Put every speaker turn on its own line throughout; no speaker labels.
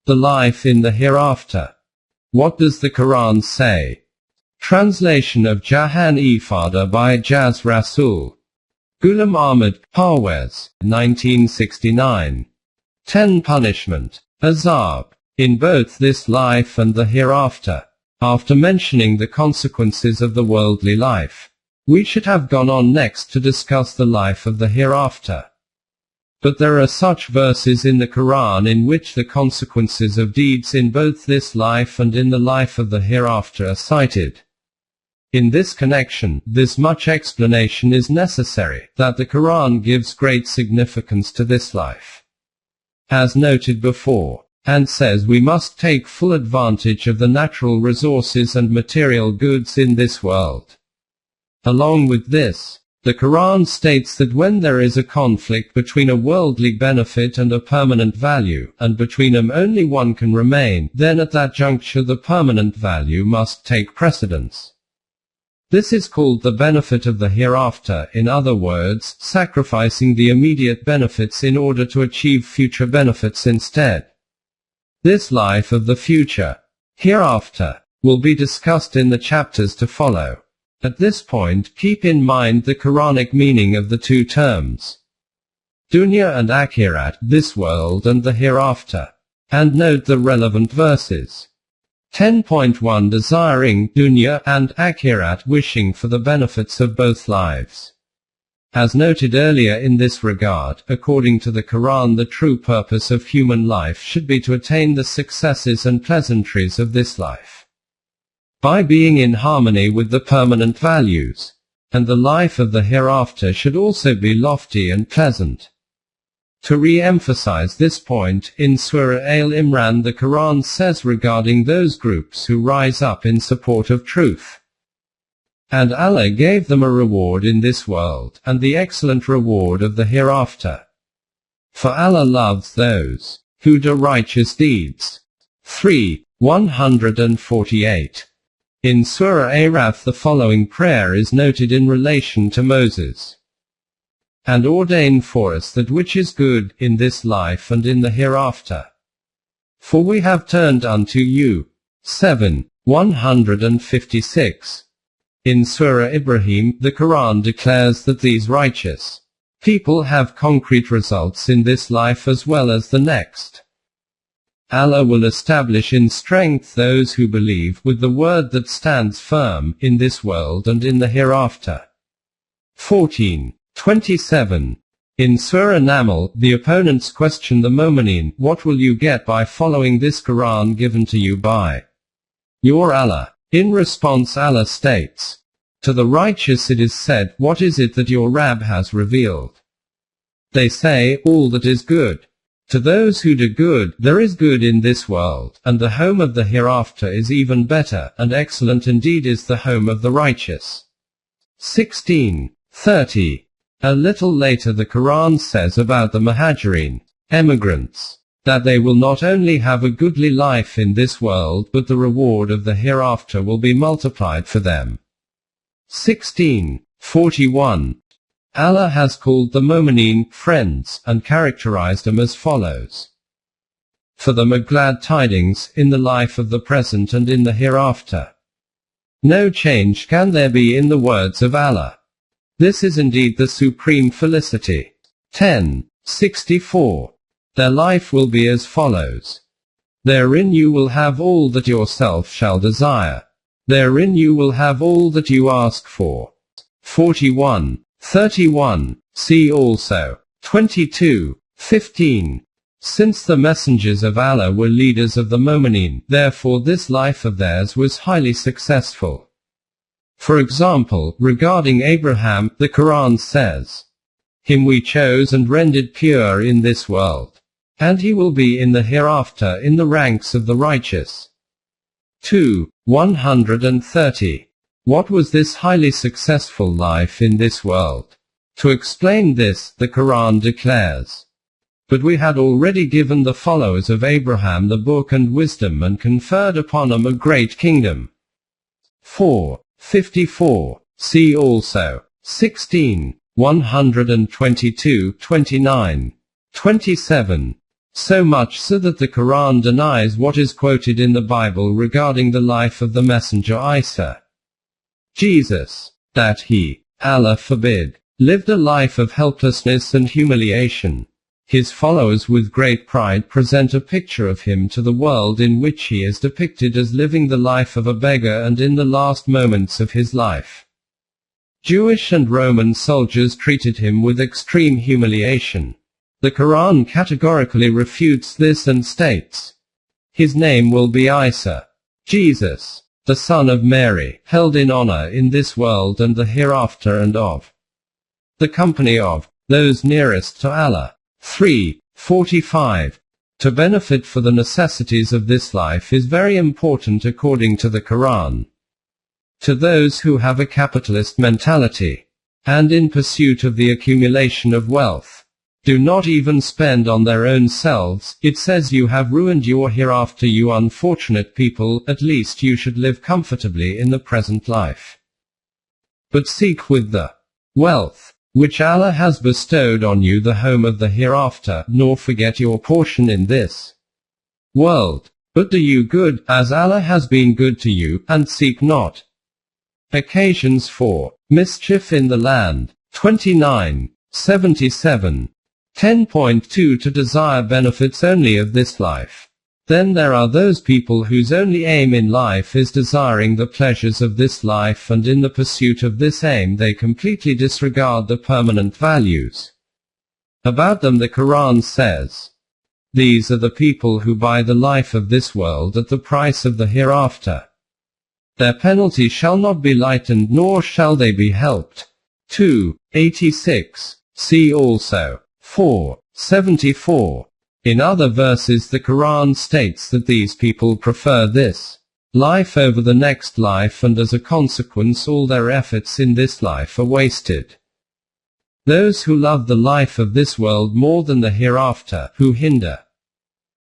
The life in the hereafter. What does the Quran say? Translation of Jahan Ifada by Jaz Rasul. Ghulam Ahmad, Parwez, 1969. 10 Punishment. Azab. In both this life and the hereafter. After mentioning the consequences of the worldly life, we should have gone on next to discuss the life of the hereafter. But there are such verses in the Quran in which the consequences of deeds in both this life and in the life of the hereafter are cited. In this connection, this much explanation is necessary, that the Quran gives great significance to this life, as noted before, and says we must take full advantage of the natural resources and material goods in this world. Along with this, the Quran states that when there is a conflict between a worldly benefit and a permanent value, and between them only one can remain, then at that juncture the permanent value must take precedence. This is called the benefit of the hereafter, in other words, sacrificing the immediate benefits in order to achieve future benefits instead. This life of the future, hereafter, will be discussed in the chapters to follow. At this point, keep in mind the Quranic meaning of the two terms. Dunya and Akhirat, this world and the hereafter. And note the relevant verses. 10.1 Desiring dunya and Akhirat, wishing for the benefits of both lives. As noted earlier in this regard, according to the Quran, the true purpose of human life should be to attain the successes and pleasantries of this life, by being in harmony with the permanent values. And the life of the hereafter should also be lofty and pleasant. To re-emphasize this point, in Surah Al-Imran the Quran says regarding those groups who rise up in support of truth, and Allah gave them a reward in this world, and the excellent reward of the hereafter. For Allah loves those who do righteous deeds. 3:148. In Surah Araf the following prayer is noted in relation to Moses. And ordain for us that which is good, in this life and in the hereafter. For we have turned unto you. 7:156. In Surah Ibrahim, the Quran declares that these righteous people have concrete results in this life as well as the next. Allah will establish in strength those who believe with the word that stands firm, in this world and in the hereafter. 14:27. In Surah Naml, the opponents question the Mu'mineen, what will you get by following this Quran given to you by your Allah? In response Allah states, to the righteous it is said, what is it that your Rabb has revealed? They say, all that is good. To those who do good, there is good in this world, and the home of the hereafter is even better, and excellent indeed is the home of the righteous. 16:30. A little later the Quran says about the Muhajirin, emigrants, that they will not only have a goodly life in this world but the reward of the hereafter will be multiplied for them. 16:41. Allah has called the Mu'mineen friends, and characterized them as follows. For them are glad tidings, in the life of the present and in the hereafter. No change can there be in the words of Allah. This is indeed the supreme felicity. 10:64. Their life will be as follows. Therein you will have all that yourself shall desire. Therein you will have all that you ask for. 41:31. See also 22:15. Since the messengers of Allah were leaders of the Mu'mineen, therefore this life of theirs was highly successful. For example, regarding Abraham, the Quran says, him we chose and rendered pure in this world, and he will be in the hereafter in the ranks of the righteous. 2:130. What was this highly successful life in this world? To explain this, the Quran declares, but we had already given the followers of Abraham the book and wisdom and conferred upon them a great kingdom. 4:54. See also 16:122, 29, 27. So much so that the Quran denies what is quoted in the Bible regarding the life of the messenger Isa. Jesus, that he, Allah forbid, lived a life of helplessness and humiliation. His followers with great pride present a picture of him to the world in which he is depicted as living the life of a beggar and in the last moments of his life. Jewish and Roman soldiers treated him with extreme humiliation. The Quran categorically refutes this and states, "His name will be Isa." Jesus, the son of Mary, held in honor in this world and the hereafter, and of the company of those nearest to Allah. 3:45. To benefit for the necessities of this life is very important according to the Quran. To those who have a capitalist mentality, and in pursuit of the accumulation of wealth, do not even spend on their own selves, it says, you have ruined your hereafter, you unfortunate people. At least you should live comfortably in the present life. But seek with the wealth which Allah has bestowed on you the home of the hereafter, nor forget your portion in this world. But do you good, as Allah has been good to you, and seek not occasions for mischief in the land. 29:77. 10.2 To desire benefits only of this life. Then there are those people whose only aim in life is desiring the pleasures of this life, and in the pursuit of this aim they completely disregard the permanent values. About them the Quran says, "These are the people who buy the life of this world at the price of the hereafter. Their penalty shall not be lightened, nor shall they be helped." 2:86. See also 4:74. In other verses the Quran states that these people prefer this life over the next life, and as a consequence all their efforts in this life are wasted. Those who love the life of this world more than the hereafter, who hinder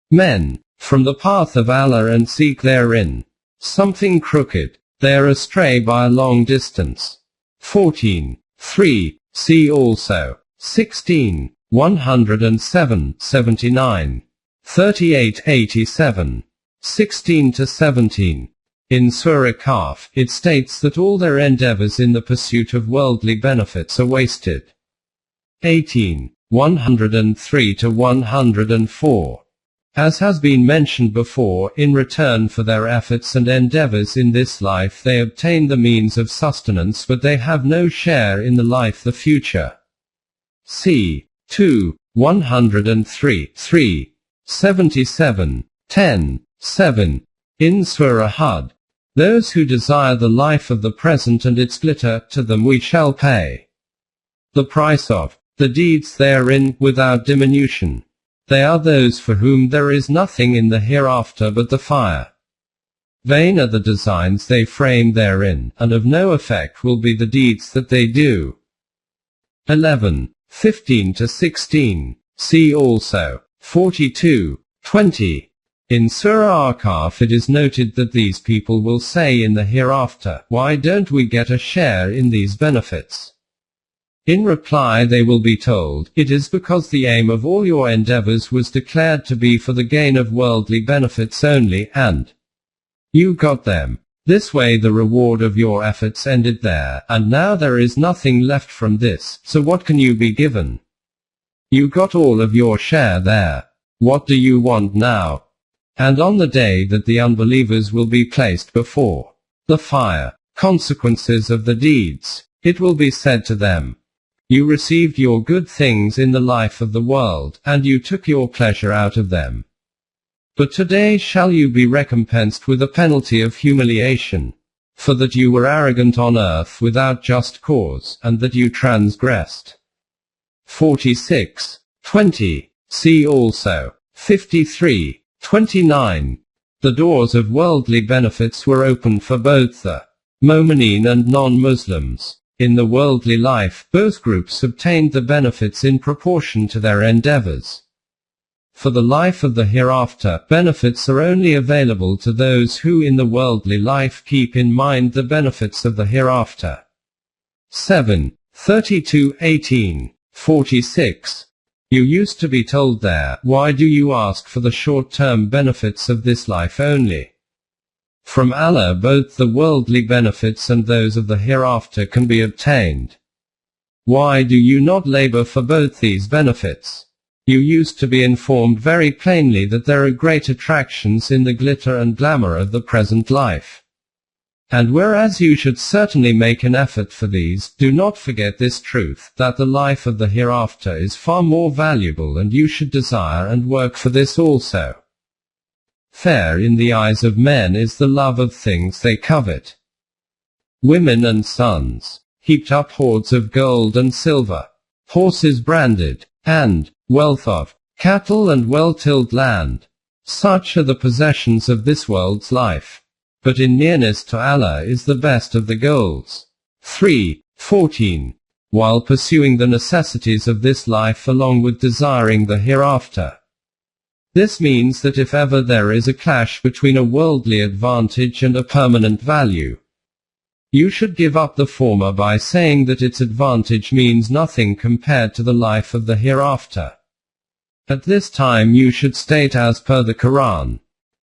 men from the path of Allah and seek therein something crooked, they are astray by a long distance. 14:3. See also 16:107-79. 38:87. 16-17. In Surah Kahf, it states that all their endeavors in the pursuit of worldly benefits are wasted. 18:103-104. As has been mentioned before, in return for their efforts and endeavors in this life they obtain the means of sustenance, but they have no share in the life the future. C. 2:103. 3. 77. 10:7. In Surah Hud, those who desire the life of the present and its glitter, to them we shall pay the price of the deeds therein, without diminution. They are those for whom there is nothing in the hereafter but the fire. Vain are the designs they frame therein, and of no effect will be the deeds that they do. 11:15-16. See also 42:20. In Surah Al-Kahf it is noted that these people will say in the hereafter, "Why don't we get a share in these benefits?" In reply they will be told, "It is because the aim of all your endeavors was declared to be for the gain of worldly benefits only, and you got them. This way the reward of your efforts ended there, and now there is nothing left from this, so what can you be given? You got all of your share there. What do you want now?" And on the day that the unbelievers will be placed before the fire, consequences of the deeds, it will be said to them, "You received your good things in the life of the world, and you took your pleasure out of them. But today shall you be recompensed with a penalty of humiliation, for that you were arrogant on earth without just cause, and that you transgressed." 46:20. See also 53:29. The doors of worldly benefits were opened for both the Mu'mineen and non-Muslims. In the worldly life, both groups obtained the benefits in proportion to their endeavors. For the life of the hereafter, benefits are only available to those who in the worldly life keep in mind the benefits of the hereafter. 7:32-18. 46. You used to be told there, why do you ask for the short-term benefits of this life only? From Allah both the worldly benefits and those of the hereafter can be obtained. Why do you not labor for both these benefits? You used to be informed very plainly that there are great attractions in the glitter and glamour of the present life. And whereas you should certainly make an effort for these, do not forget this truth, that the life of the hereafter is far more valuable and you should desire and work for this also. Fair in the eyes of men is the love of things they covet. Women and sons, heaped up hoards of gold and silver, horses branded, and wealth of cattle and well-tilled land. Such are the possessions of this world's life. But in nearness to Allah is the best of the goals. 3:14. While pursuing the necessities of this life along with desiring the hereafter. This means that if ever there is a clash between a worldly advantage and a permanent value, you should give up the former by saying that its advantage means nothing compared to the life of the hereafter. At this time you should state as per the Quran,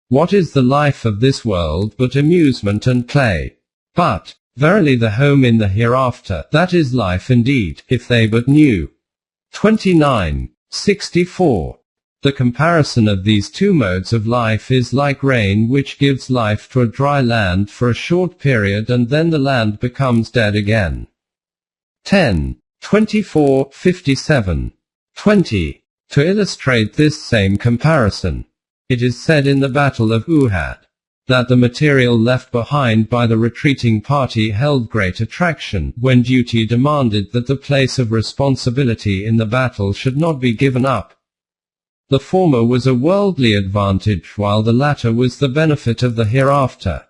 what is the life of this world but amusement and play? But, verily the home in the hereafter, that is life indeed, if they but knew. 29:64. The comparison of these two modes of life is like rain which gives life to a dry land for a short period and then the land becomes dead again. 10:24-57. 20. To illustrate this same comparison, it is said in the Battle of Uhud, that the material left behind by the retreating party held great attraction, when duty demanded that the place of responsibility in the battle should not be given up. The former was a worldly advantage while the latter was the benefit of the hereafter.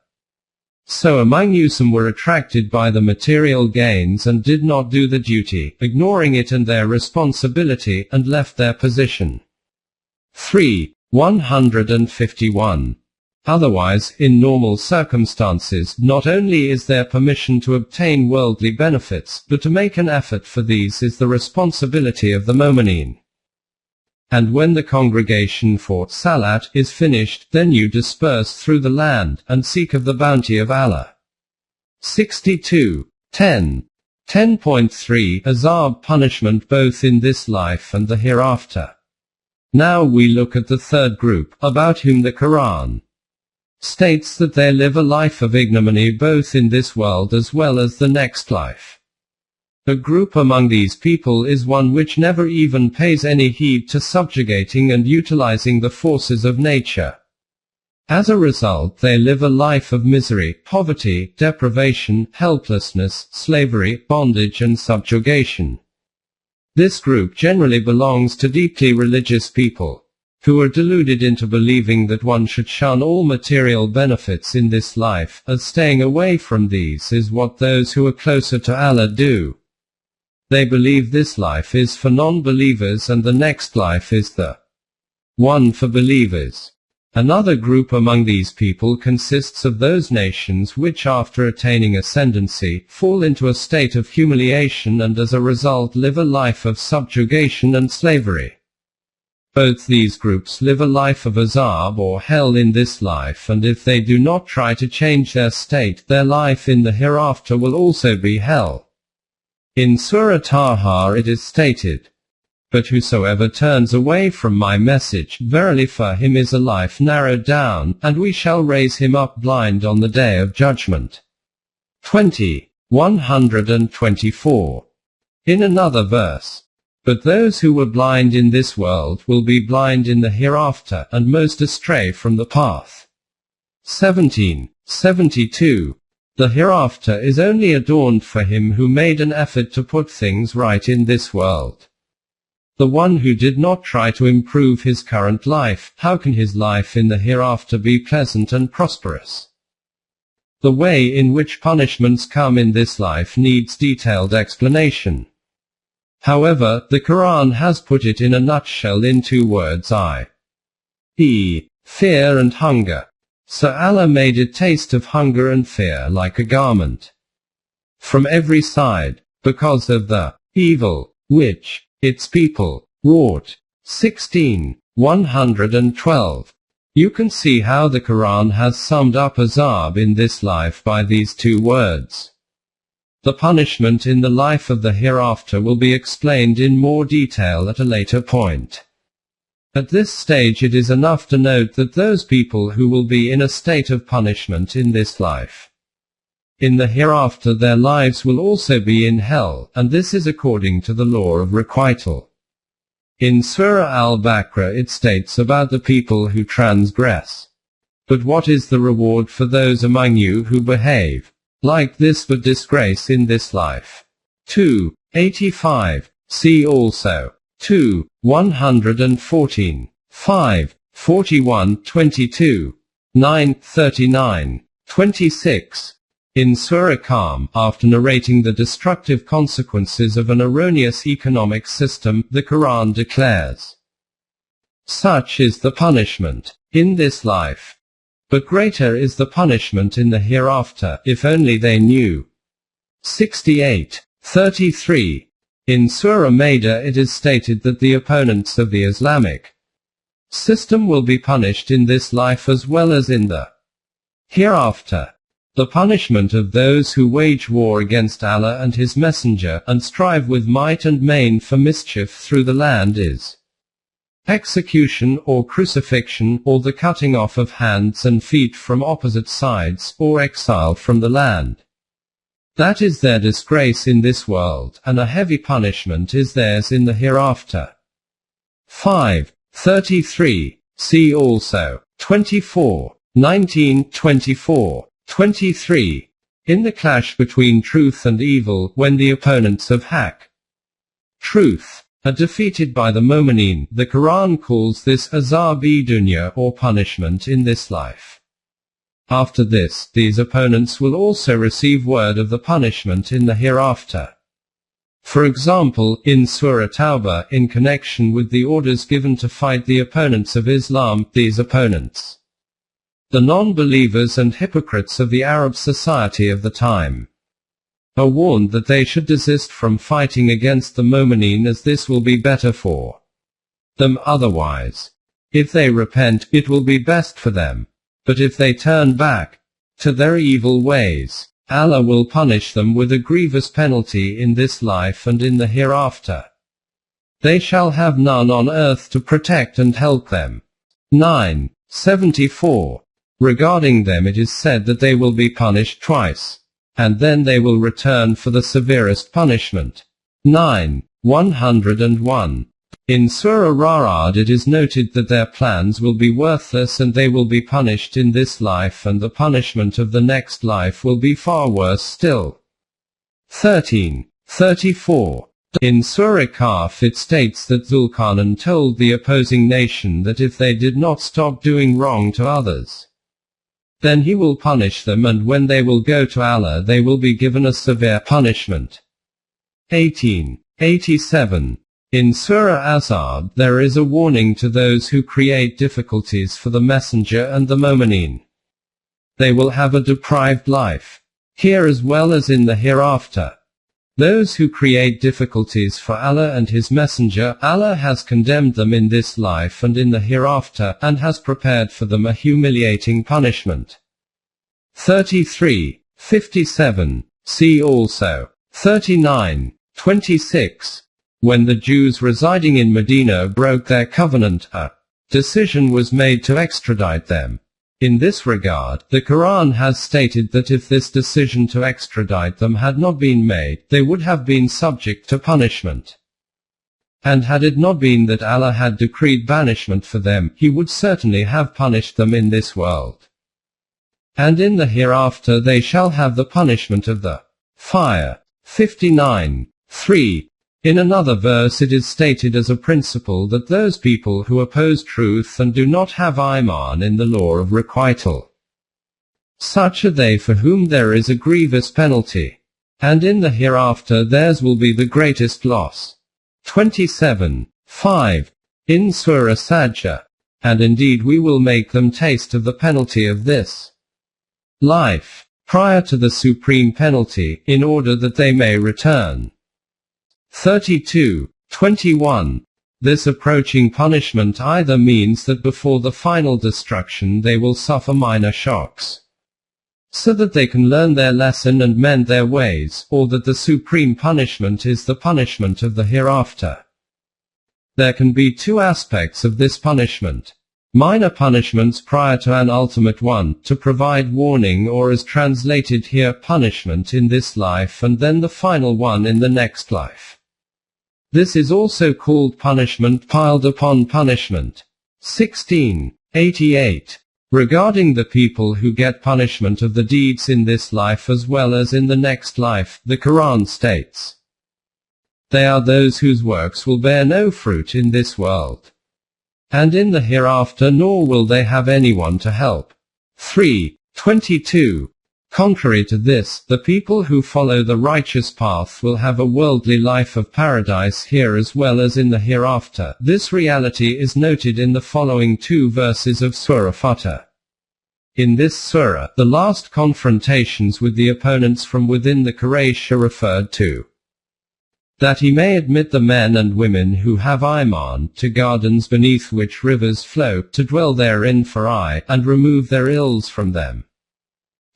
So among you some were attracted by the material gains and did not do the duty, ignoring it and their responsibility, and left their position. 3:151. Otherwise, in normal circumstances, not only is there permission to obtain worldly benefits, but to make an effort for these is the responsibility of the mu'mineen. And when the congregation for Salat is finished, then you disperse through the land, and seek of the bounty of Allah. 62:10. 10.3 Azab punishment both in this life and the hereafter. Now we look at the third group, about whom the Quran states that they live a life of ignominy both in this world as well as the next life. A group among these people is one which never even pays any heed to subjugating and utilizing the forces of nature. As a result, they live a life of misery, poverty, deprivation, helplessness, slavery, bondage and subjugation. This group generally belongs to deeply religious people, who are deluded into believing that one should shun all material benefits in this life, as staying away from these is what those who are closer to Allah do. They believe this life is for non-believers and the next life is the one for believers. Another group among these people consists of those nations which after attaining ascendancy, fall into a state of humiliation and as a result live a life of subjugation and slavery. Both these groups live a life of azab or hell in this life, and if they do not try to change their state, their life in the hereafter will also be hell. In Surah Taha it is stated, "But whosoever turns away from my message, verily for him is a life narrowed down, and we shall raise him up blind on the day of judgment." 20:124. In another verse, "But those who were blind in this world will be blind in the hereafter, and most astray from the path." 17:72. The hereafter is only adorned for him who made an effort to put things right in this world. The one who did not try to improve his current life, how can his life in the hereafter be pleasant and prosperous? The way in which punishments come in this life needs detailed explanation. However, the Quran has put it in a nutshell in 2 words, i.e., fear and hunger. So Allah made it taste of hunger and fear like a garment from every side, because of the evil which its people wrought. 16. 112. You can see how the Quran has summed up azab in this life by these two words. The punishment in the life of the hereafter will be explained in more detail at a later point. At this stage it is enough to note that those people who will be in a state of punishment in this life, in the hereafter their lives will also be in hell, and this is according to the law of requital. In Surah Al-Baqarah it states about the people who transgress. But what is the reward for those among you who behave like this but disgrace in this life? 2. 85. See also 2. 114. 5. 41. 22. 9. 39. 26. In Surah Qam, after narrating the destructive consequences of an erroneous economic system, the Quran declares, "Such is the punishment in this life. But greater is the punishment in the hereafter, if only they knew." 68. 33. In Surah Maida it is stated that the opponents of the Islamic system will be punished in this life as well as in the hereafter. The punishment of those who wage war against Allah and His Messenger, and strive with might and main for mischief through the land is execution or crucifixion, or the cutting off of hands and feet from opposite sides, or exile from the land. That is their disgrace in this world, and a heavy punishment is theirs in the hereafter. 5. 33. See also 24. 19. 24. 23. In the clash between truth and evil, when the opponents of Haqq, truth, are defeated by the Mu'mineen, the Quran calls this azab-e-dunya, or punishment in this life. After this, these opponents will also receive word of the punishment in the hereafter. For example, in Surah Tawbah, in connection with the orders given to fight the opponents of Islam, these opponents, the non-believers and hypocrites of the Arab society of the time, are warned that they should desist from fighting against the Mu'mineen, as this will be better for them otherwise. If they repent, it will be best for them. But if they turn back to their evil ways, Allah will punish them with a grievous penalty in this life and in the hereafter. They shall have none on earth to protect and help them. 9. 74. Regarding them it is said that they will be punished twice, and then they will return for the severest punishment. 9. 101. In Surah Ra'ad it is noted that their plans will be worthless and they will be punished in this life, and the punishment of the next life will be far worse still. 13. 34. In Surah Kahf it states that Zulkarnain told the opposing nation that if they did not stop doing wrong to others, then he will punish them, and when they will go to Allah they will be given a severe punishment. 18. 87. In Surah Azab there is a warning to those who create difficulties for the Messenger and the Mu'mineen. They will have a deprived life, here as well as in the hereafter. Those who create difficulties for Allah and His Messenger, Allah has condemned them in this life and in the hereafter, and has prepared for them a humiliating punishment. 33. 57. See also 39. 26. When the Jews residing in Medina broke their covenant, a decision was made to extradite them. In this regard, the Quran has stated that if this decision to extradite them had not been made, they would have been subject to punishment. And had it not been that Allah had decreed banishment for them, He would certainly have punished them in this world. And in the hereafter they shall have the punishment of the fire. 59. 3. In another verse it is stated as a principle that those people who oppose truth and do not have iman in the law of requital, such are they for whom there is a grievous penalty, and in the hereafter theirs will be the greatest loss. 27. 5. In Surah Sajdah, and indeed we will make them taste of the penalty of this life, prior to the supreme penalty, in order that they may return. 32. 21. This approaching punishment either means that before the final destruction they will suffer minor shocks, so that they can learn their lesson and mend their ways, or that the supreme punishment is the punishment of the hereafter. There can be two aspects of this punishment. Minor punishments prior to an ultimate one, to provide warning, or as translated here, punishment in this life, and then the final one in the next life. This is also called punishment piled upon punishment. 1688. Regarding the people who get punishment of the deeds in this life as well as in the next life, the Quran states, "They are those whose works will bear no fruit in this world, and in the hereafter, nor will they have anyone to help." 3:22. Contrary to this, the people who follow the righteous path will have a worldly life of paradise here as well as in the hereafter. This reality is noted in the following two verses of Surah Fatah. In this surah, the last confrontations with the opponents from within the Quraysh are referred to, that he may admit the men and women who have Iman to gardens beneath which rivers flow, to dwell therein for aye, and remove their ills from them.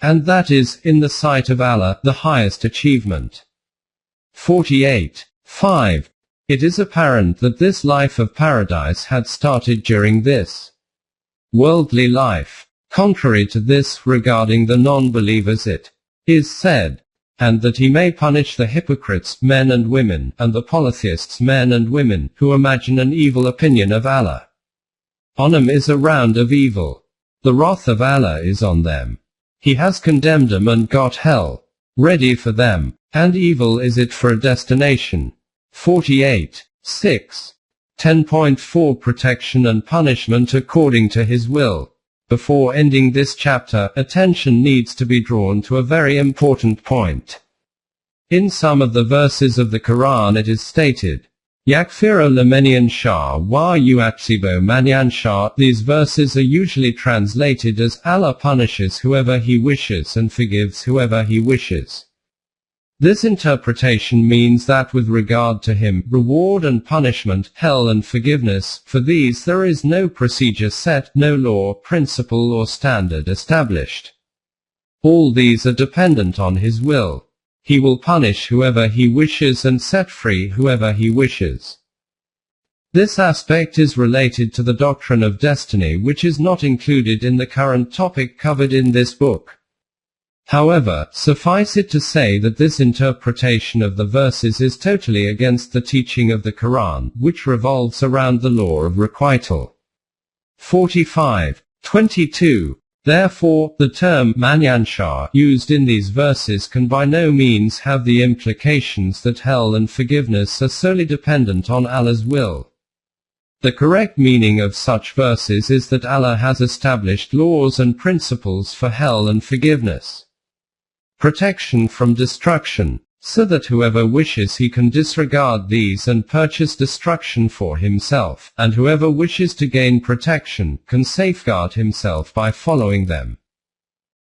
And that is, in the sight of Allah, the highest achievement. 48:5. It is apparent that this life of paradise had started during this worldly life. Contrary to this, regarding the non-believers it is said, "And that he may punish the hypocrites, men and women, and the polytheists, men and women, who imagine an evil opinion of Allah. On them is a round of evil. The wrath of Allah is on them. He has condemned them and got hell ready for them, and evil is it for a destination." 48:6. 10.4 Protection and punishment according to his will. Before ending this chapter, attention needs to be drawn to a very important point. In some of the verses of the Quran it is stated, Yakfiro lamenian shah wa yuatsibo manyan shah. These verses are usually translated as Allah punishes whoever he wishes and forgives whoever he wishes. This interpretation means that with regard to him, reward and punishment, hell and forgiveness, for these there is no procedure set, no law, principle or standard established. All these are dependent on his will. He will punish whoever he wishes and set free whoever he wishes. This aspect is related to the doctrine of destiny, which is not included in the current topic covered in this book. However, suffice it to say that this interpretation of the verses is totally against the teaching of the Quran, which revolves around the law of requital. 45:22. Therefore, the term manyansha used in these verses can by no means have the implications that hell and forgiveness are solely dependent on Allah's will. The correct meaning of such verses is that Allah has established laws and principles for hell and forgiveness, protection from destruction, so that whoever wishes he can disregard these and purchase destruction for himself, and whoever wishes to gain protection can safeguard himself by following them.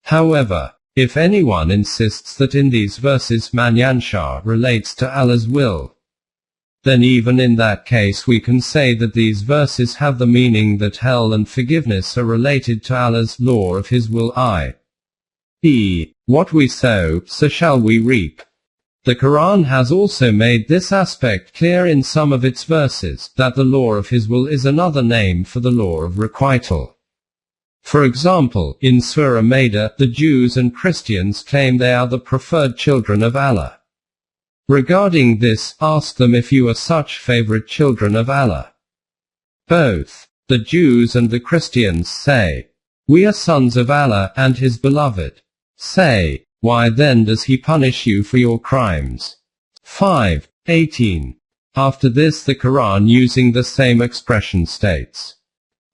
However, if anyone insists that in these verses manyansha relates to Allah's will, then even in that case we can say that these verses have the meaning that hell and forgiveness are related to Allah's law of his will, i.e., what we sow, so shall we reap. The Quran has also made this aspect clear in some of its verses, that the law of his will is another name for the law of requital. For example, in Surah Maida, the Jews and Christians claim they are the preferred children of Allah. Regarding this, ask them if you are such favorite children of Allah. Both the Jews and the Christians say, "We are sons of Allah and his beloved." Say, why then does he punish you for your crimes? 5:18. After this the Quran using the same expression states,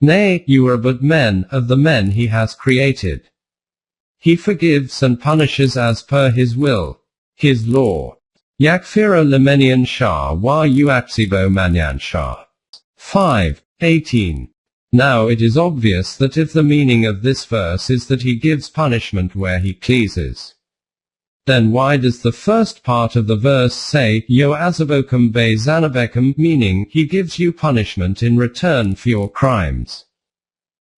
"Nay, you are but men, of the men he has created. He forgives and punishes as per his will, his law. Yakfiro lamenian shah wa yuatsibo manyan shah." 5:18. Now it is obvious that if the meaning of this verse is that he gives punishment where he pleases, Then why does the first part of the verse say, Yo azabokum be zanabekum, meaning, he gives you punishment in return for your crimes?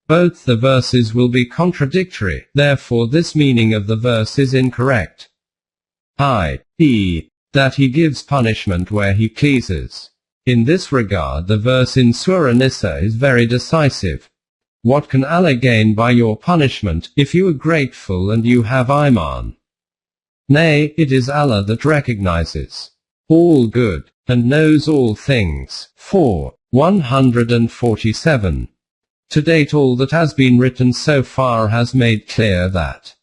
Both the verses will be contradictory, therefore this meaning of the verse is incorrect. I.e., that he gives punishment where he pleases. In this regard the verse in Surah Nisa is very decisive. What can Allah gain by your punishment, if you are grateful and you have Iman? Nay, it is Allah that recognizes all good, and knows all things. 147. To date all that has been written so far has made clear that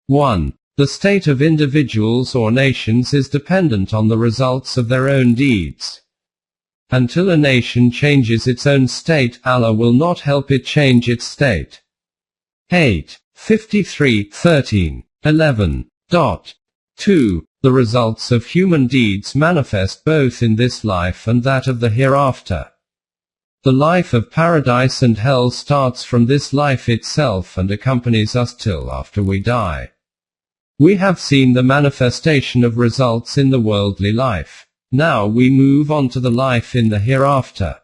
1. The state of individuals or nations is dependent on the results of their own deeds. Until a nation changes its own state, Allah will not help it change its state. 8. 53, 13, 11. 2. The results of human deeds manifest both in this life and that of the hereafter. The life of paradise and hell starts from this life itself and accompanies us till after we die. We have seen the manifestation of results in the worldly life. Now we move on to the life in the hereafter.